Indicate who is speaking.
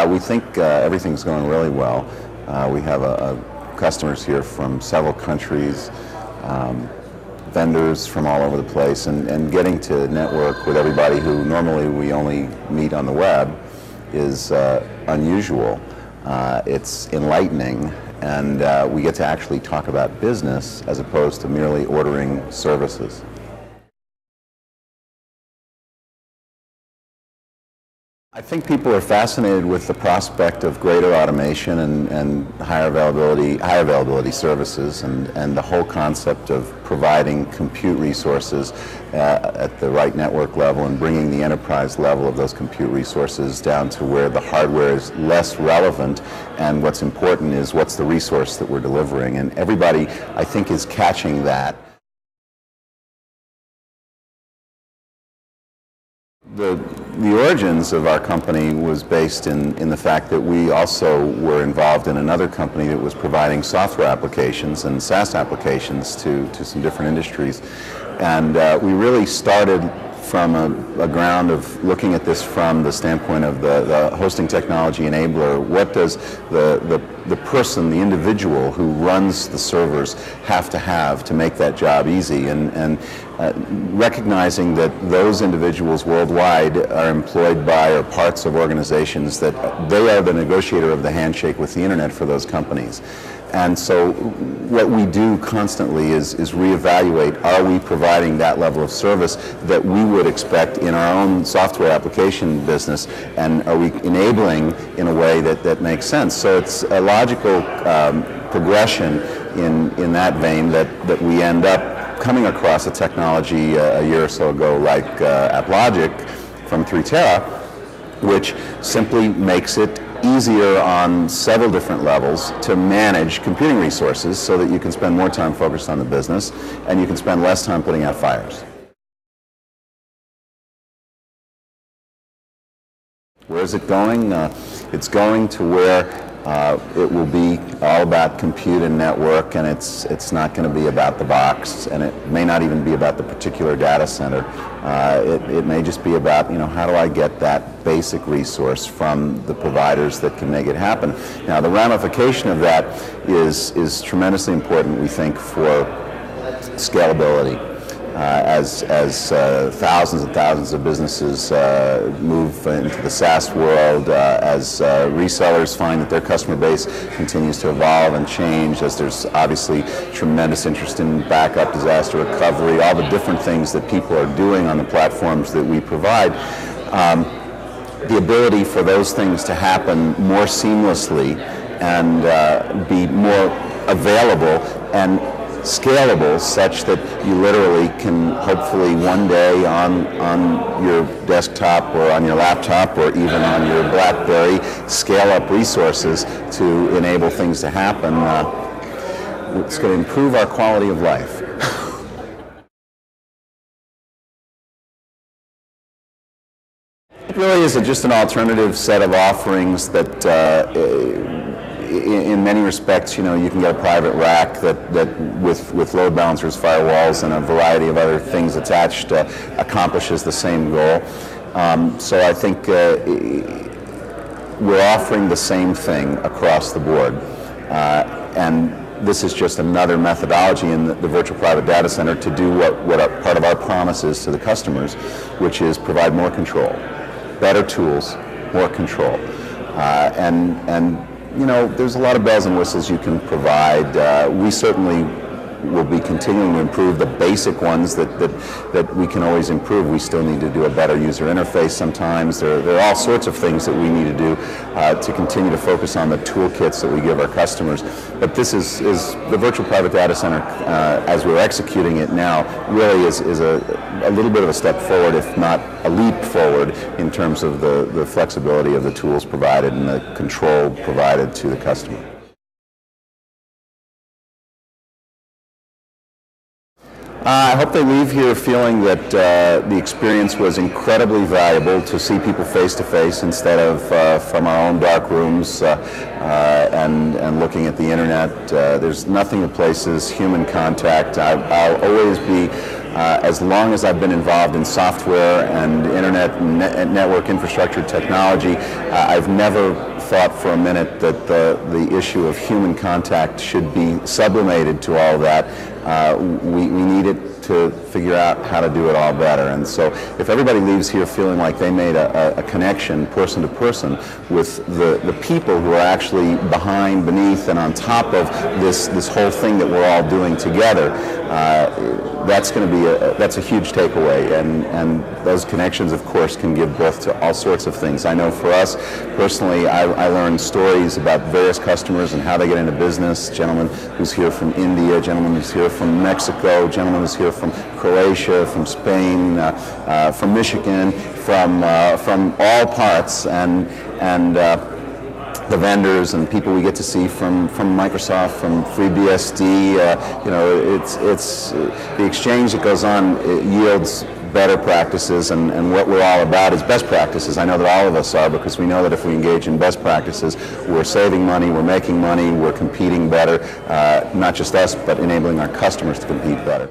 Speaker 1: We think everything's going really well. We have customers here from several countries, vendors from all over the place, and getting to network with everybody who normally we only meet on the web is unusual. It's enlightening, and we get to actually talk about business as opposed to merely ordering services. I think people are fascinated with the prospect of greater automation and high availability services, and the whole concept of providing compute resources at the right network level and bringing the enterprise level of those compute resources down to where the hardware is less relevant, and what's important is what's the resource that we're delivering. And everybody, I think, is catching that. The origins of our company was based in the fact that we also were involved in another company that was providing software applications and SaaS applications to some different industries. And we really started from a ground of looking at this from the standpoint of the hosting technology enabler. What does the person, the individual who runs the servers have to make that job easy? And recognizing that those individuals worldwide are employed by or parts of organizations that they are the negotiator of the handshake with the internet for those companies. And so what we do constantly is reevaluate, are we providing that level of service that we would expect in our own software application business, and are we enabling in a way that makes sense? So it's a logical progression in that vein that we end up coming across a technology a year or so ago like AppLogic from 3Terra, which simply makes it easier on several different levels to manage computing resources so that you can spend more time focused on the business and you can spend less time putting out fires. Where is it going? It's going to where it will be all about compute and network, and it's not going to be about the box, and it may not even be about the particular data center. It may just be about, how do I get that basic resource from the providers that can make it happen. Now, the ramification of that is tremendously important, we think, for scalability. As thousands and thousands of businesses move into the SaaS world, as resellers find that their customer base continues to evolve and change, as there's obviously tremendous interest in backup, disaster recovery, all the different things that people are doing on the platforms that we provide, the ability for those things to happen more seamlessly and be more available and scalable, such that you literally can hopefully one day on your desktop or on your laptop or even on your BlackBerry scale up resources to enable things to happen. It's going to improve our quality of life. It really is just an alternative set of offerings that in many respects, you can get a private rack that with load balancers, firewalls, and a variety of other things attached accomplishes the same goal. So I think we're offering the same thing across the board. And this is just another methodology in the virtual private data center to do what part of our promise is to the customers, which is provide more control, better tools, more control. There's a lot of bells and whistles you can provide. We certainly will be continuing to improve the basic ones that we can always improve. We still need to do a better user interface sometimes. There are all sorts of things that we need to do to continue to focus on the toolkits that we give our customers. But this is the virtual private data center, as we're executing it now, really is a little bit of a step forward, if not a leap forward, in terms of the flexibility of the tools provided and the control provided to the customer. I hope they leave here feeling that the experience was incredibly valuable, to see people face to face instead of from our own dark rooms and looking at the internet. There's nothing replaces human contact. I'll always be as long as I've been involved in software and internet and network infrastructure technology, I've never thought for a minute that the issue of human contact should be sublimated to all that. We need it to figure out how to do it all better. And so if everybody leaves here feeling like they made a connection person to person with the people who are actually behind, beneath, and on top of this whole thing that we're all doing together, that's going to be that's a huge takeaway. And those connections, of course, can give birth to all sorts of things. I know for us personally, I learned stories about various customers and how they get into business. Gentleman who's here from India, gentleman who's here from Mexico, gentleman who's here from Croatia, from Spain, from Michigan, from all parts, and the vendors and people we get to see from Microsoft, from FreeBSD. You know, it's the exchange that goes on. It yields better practices, and what we're all about is best practices. I know that all of us are, because we know that if we engage in best practices, we're saving money, we're making money, we're competing better, not just us, but enabling our customers to compete better.